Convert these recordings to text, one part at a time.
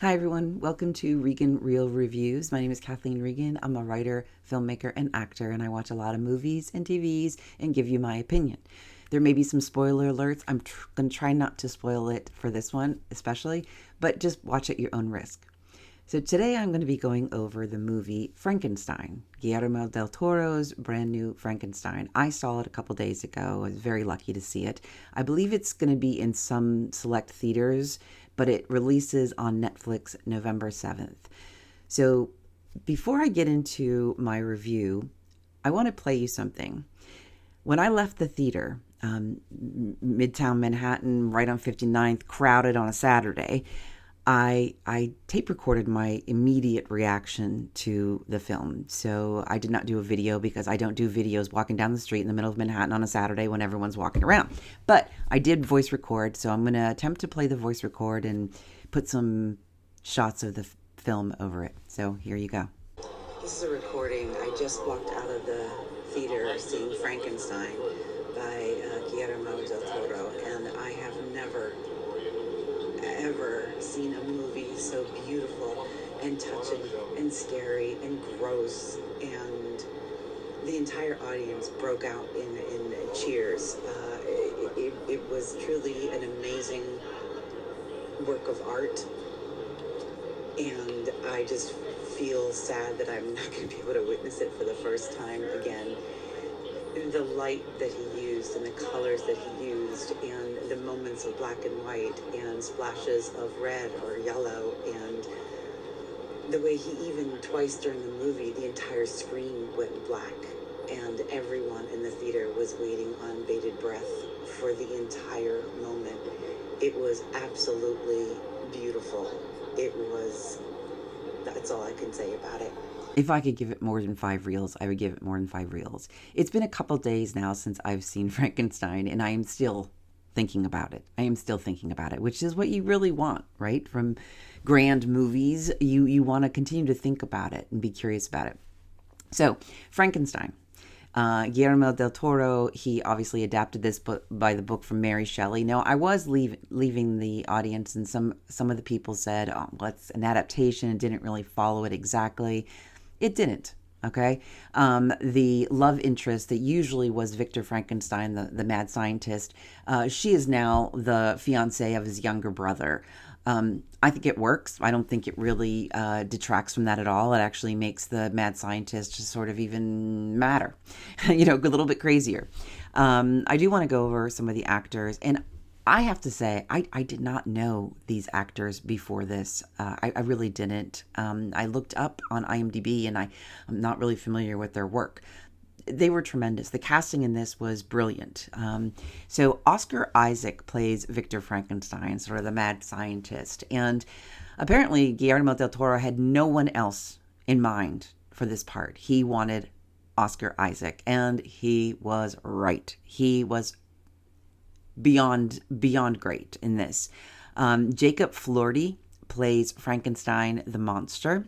Hi, everyone. Welcome to Regan Real Reviews. My name is Kathleen Regan. I'm a writer, filmmaker, and actor, and I watch a lot of movies and TVs and give you my opinion. There may be some spoiler alerts. I'm going to try not to spoil it for this one, especially, but just watch at your own risk. So today I'm going to be going over the movie Frankenstein, Guillermo del Toro's brand new Frankenstein. I saw it a couple days ago. I was very lucky to see it. I believe it's going to be in some select theaters, but it releases on Netflix November 7th. So before I get into my review, I want to play you something. When I left the theater, Midtown Manhattan, right on 59th, crowded on a Saturday, I tape recorded my immediate reaction to the film. So I did not do a video because I don't do videos walking down the street in the middle of Manhattan on a Saturday when everyone's walking around. But I did voice record, so I'm going to attempt to play the voice record and put some shots of the film over it. So here you go. This is a recording. I just walked out of the theater seeing Frankenstein by Guillermo del Toro, and I have never ever seen a movie so beautiful and touching and scary and gross, and the entire audience broke out in cheers. It was truly an amazing work of art, and I just feel sad that I'm not going to be able to witness it for the first time again. The light that he used and the colors that he used and the moments of black and white and splashes of red or yellow, and the way he even twice during the movie the entire screen went black and everyone in the theater was waiting on bated breath for the entire moment. It was absolutely beautiful. That's all I can say about it. If I could give it more than 5 reels, I would give it more than 5 reels. It's been a couple days now since I've seen Frankenstein, and I am still thinking about it. Which is what you really want, right? From grand movies, you want to continue to think about it and be curious about it. So, Frankenstein. Guillermo del Toro, he obviously adapted this book by the book from Mary Shelley. Now, I was leaving the audience, and some of the people said, "Oh, well, it's an adaptation. It didn't really follow it exactly." It didn't. Okay. The love interest that usually was Victor Frankenstein, the mad scientist, she is now the fiance of his younger brother. I think it works. I don't think it really detracts from that at all. It actually makes the mad scientist just sort of even madder, a little bit crazier. I do want to go over some of the actors, and I have to say, I did not know these actors before this. I really didn't. I looked up on IMDb, and I'm not really familiar with their work. They were tremendous. The casting in this was brilliant. So Oscar Isaac plays Victor Frankenstein, sort of the mad scientist. And apparently Guillermo del Toro had no one else in mind for this part. He wanted Oscar Isaac, and he was right. He was beyond great in this. Jacob Flaherty plays Frankenstein the monster.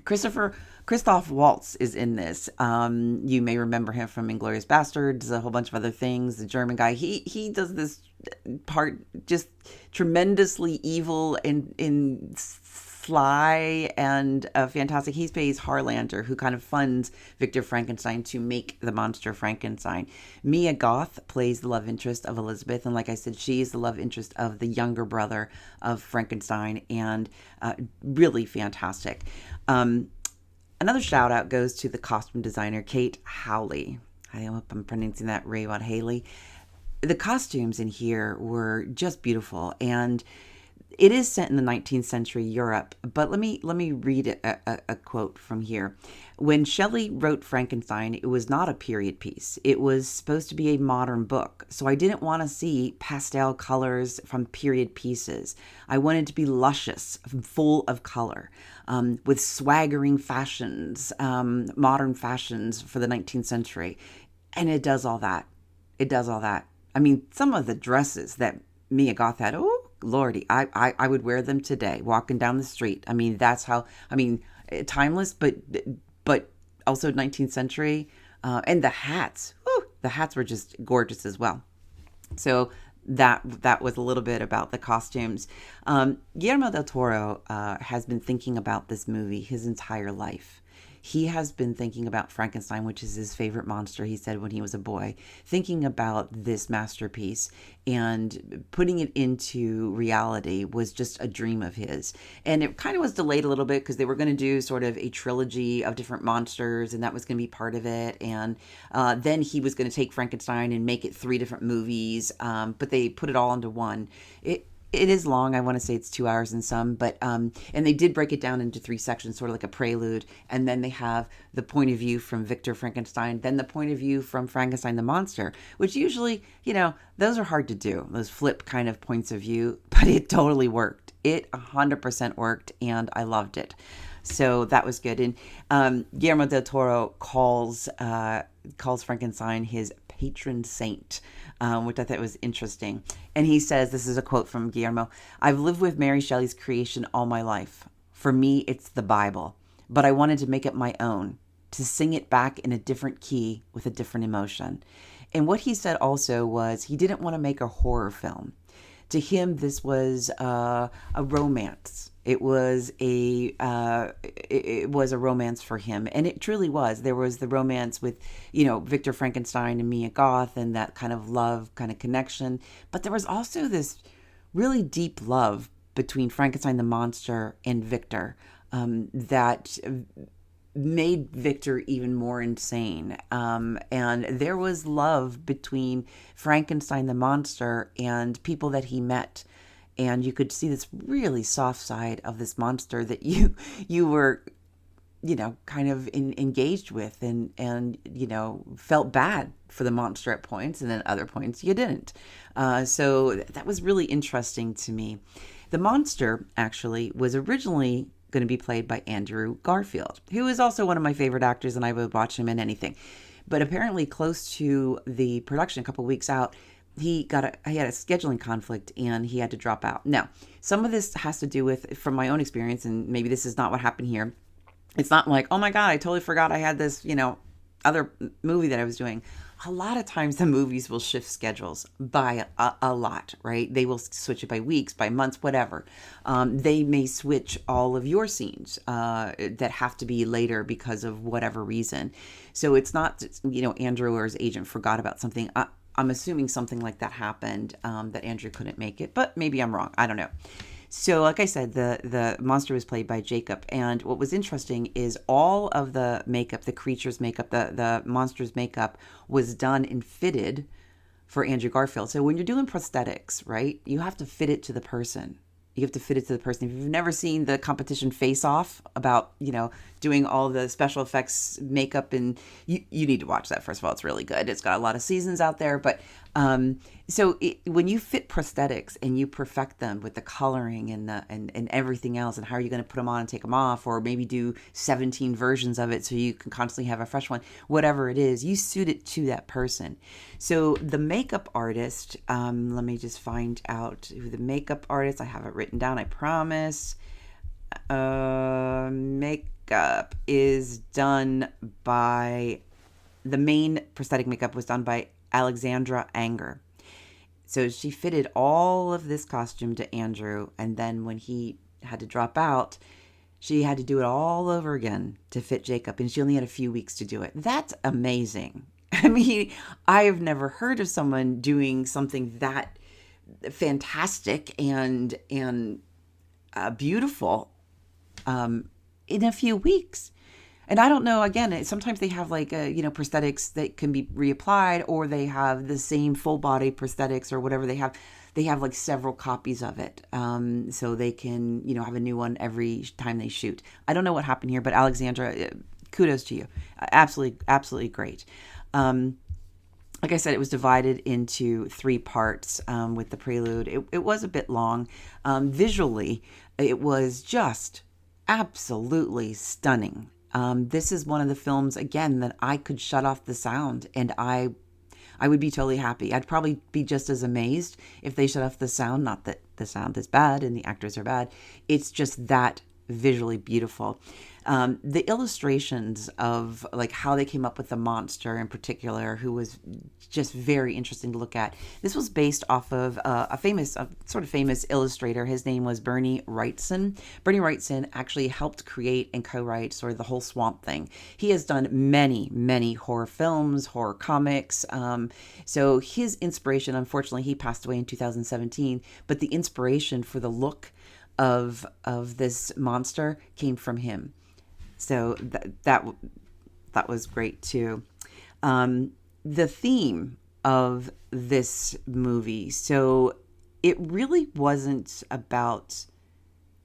Christoph Waltz is in this. You may remember him from Inglourious Basterds, a whole bunch of other things. The German guy. He does this part just tremendously evil and sly and fantastic. He plays Harlander, who kind of funds Victor Frankenstein to make the monster Frankenstein. Mia Goth plays the love interest of Elizabeth, and like I said, she is the love interest of the younger brother of Frankenstein, and really fantastic. Another shout out goes to the costume designer, Kate Howley. I hope I'm pronouncing that right, about Haley. The costumes in here were just beautiful, and it is set in the 19th century Europe, but let me read a quote from here. When Shelley wrote Frankenstein, it was not a period piece. It was supposed to be a modern book, so I didn't want to see pastel colors from period pieces. I wanted to be luscious, full of color, with swaggering fashions, modern fashions for the 19th century. And it does all that. I mean, some of the dresses that Mia Goth had, oh, Lordy, I would wear them today, walking down the street. I mean, that's how, timeless, but also 19th century. And the hats, the hats were just gorgeous as well. So that was a little bit about the costumes. Guillermo del Toro has been thinking about this movie his entire life. He has been thinking about Frankenstein, which is his favorite monster, he said when he was a boy, thinking about this masterpiece and putting it into reality was just a dream of his. And it kind of was delayed a little bit because they were going to do sort of a trilogy of different monsters, and that was going to be part of it. And then he was going to take Frankenstein and make it 3 different movies, but they put it all into one. It is long. I want to say it's 2 hours and some, but and they did break it down into 3 sections, sort of like a prelude, and then they have the point of view from Victor Frankenstein, then the point of view from Frankenstein the monster, which usually, those are hard to do, those flip kind of points of view, but it totally worked. It 100% worked, and I loved it. So that was good. And Guillermo del Toro calls Frankenstein his patron saint, which I thought was interesting. And he says, this is a quote from Guillermo, "I've lived with Mary Shelley's creation all my life. For me, it's the Bible. But I wanted to make it my own, to sing it back in a different key with a different emotion." And what he said also was he didn't want to make a horror film. To him, this was a romance. It was a romance for him, and it truly was. There was the romance with, Victor Frankenstein and Mia Goth, and that kind of love, kind of connection. But there was also this really deep love between Frankenstein the monster and Victor that made Victor even more insane. And there was love between Frankenstein the monster and people that he met. And you could see this really soft side of this monster that you were, kind of engaged with and felt bad for the monster at points, and then other points you didn't. So that was really interesting to me. The monster actually was originally going to be played by Andrew Garfield, who is also one of my favorite actors, and I would watch him in anything. But apparently close to the production, a couple weeks out, he had a scheduling conflict and he had to drop out. Now, some of this has to do with, from my own experience, and maybe this is not what happened here. It's not like, oh my God, I totally forgot I had this, other movie that I was doing. A lot of times the movies will shift schedules by a lot, right? They will switch it by weeks, by months, whatever. They may switch all of your scenes that have to be later because of whatever reason. So it's not, Andrew or his agent forgot about something. I'm assuming something like that happened, that Andrew couldn't make it, but maybe I'm wrong. I don't know. So like I said, the monster was played by Jacob. And what was interesting is all of the makeup, the creature's makeup, the monster's makeup was done and fitted for Andrew Garfield. So when you're doing prosthetics, right, you have to fit it to the person. You have to fit it to the person. If you've never seen the competition Face Off about, doing all the special effects makeup, and you need to watch that. First of all, it's really good. It's got a lot of seasons out there. But when you fit prosthetics and you perfect them with the coloring and everything else, and how are you going to put them on and take them off, or maybe do 17 versions of it so you can constantly have a fresh one, whatever it is, you suit it to that person. So the makeup artist, let me just find out who the makeup artist, I have it written down, I promise. Makeup is done by, the main prosthetic makeup was done by Alexandra Anger. So she fitted all of this costume to Andrew, and then when he had to drop out, she had to do it all over again to fit Jacob, and she only had a few weeks to do it. That's amazing. I mean, I have never heard of someone doing something that fantastic and beautiful in a few weeks. And I don't know, again, sometimes they have prosthetics that can be reapplied, or they have the same full body prosthetics or whatever they have. They have like several copies of it. So they can, have a new one every time they shoot. I don't know what happened here, but Alexandra, kudos to you. Absolutely, absolutely great. Like I said, it was divided into 3 parts with the prelude. It was a bit long. Visually, it was just absolutely stunning. This is one of the films, again, that I could shut off the sound and I would be totally happy. I'd probably be just as amazed if they shut off the sound. Not that the sound is bad and the actors are bad. It's just that visually beautiful. The illustrations of like how they came up with the monster in particular, who was just very interesting to look at. This was based off of a sort of famous illustrator. His name was Bernie Wrightson. Bernie Wrightson actually helped create and co-write sort of the whole Swamp Thing. He has done many, many horror films, horror comics. So his inspiration, unfortunately, he passed away in 2017, but the inspiration for the look of this monster came from him. So that was great too. The theme of this movie, so it really wasn't about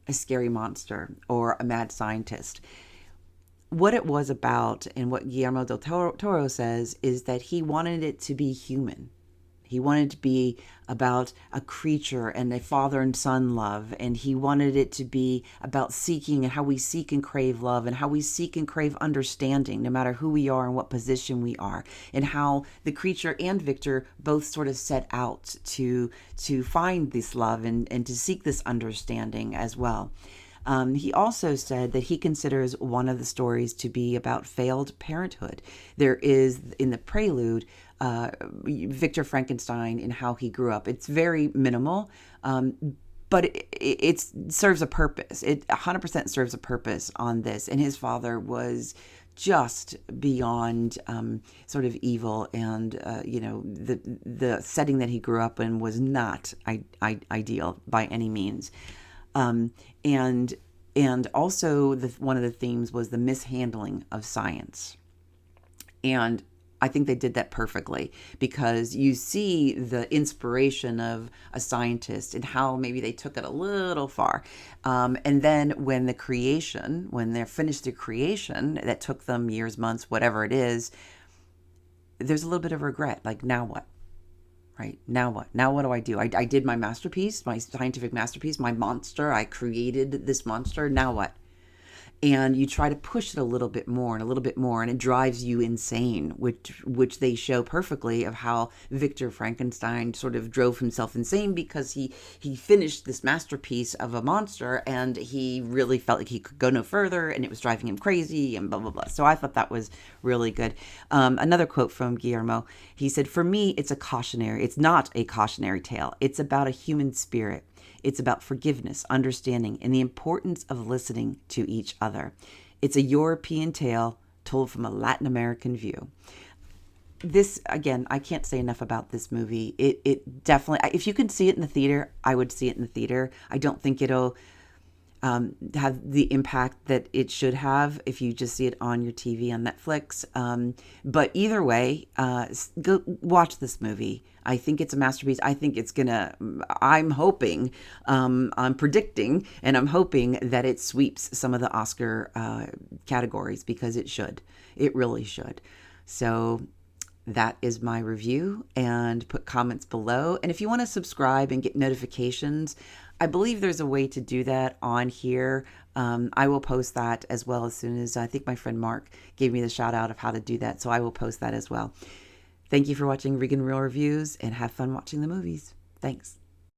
a scary monster or a mad scientist. What it was about, and what Guillermo del Toro says, is that he wanted it to be human. He wanted to be about a creature and a father and son love. And he wanted it to be about seeking and how we seek and crave love and how we seek and crave understanding, no matter who we are and what position we are. And how the creature and Victor both sort of set out to find this love and to seek this understanding as well. He also said that he considers one of the stories to be about failed parenthood. There is, in the prelude, Victor Frankenstein and how he grew up. It's very minimal, but it serves a purpose. It 100% serves a purpose on this. And his father was just beyond sort of evil, and the setting that he grew up in was not ideal by any means. And also one of the themes was the mishandling of science. And I think they did that perfectly, because you see the inspiration of a scientist and how maybe they took it a little far. And then when they're finished the creation, that took them years, months, whatever it is, there's a little bit of regret. Like, now what? Right? Now what? Now what do I do? I did my masterpiece, my scientific masterpiece, my monster. I created this monster. Now what? And you try to push it a little bit more and a little bit more, and it drives you insane, which they show perfectly of how Victor Frankenstein sort of drove himself insane, because he finished this masterpiece of a monster and he really felt like he could go no further, and it was driving him crazy and blah, blah, blah. So I thought that was really good. Another quote from Guillermo, he said, "For me, it's not a cautionary tale. It's about a human spirit. It's about forgiveness, understanding, and the importance of listening to each other. It's a European tale told from a Latin American view." This, again, I can't say enough about this movie. It definitely, if you can see it in the theater, I would see it in the theater. I don't think it'll have the impact that it should have if you just see it on your TV on Netflix. But either way, go watch this movie. I think it's a masterpiece. I think it's I'm hoping, I'm predicting, and I'm hoping that it sweeps some of the Oscar categories, because it should. It really should. So that is my review, and put comments below. And if you want to subscribe and get notifications, I believe there's a way to do that on here. I will post that as well as soon as, I think my friend Mark gave me the shout out of how to do that. So I will post that as well. Thank you for watching Regan Real Reviews, and have fun watching the movies. Thanks.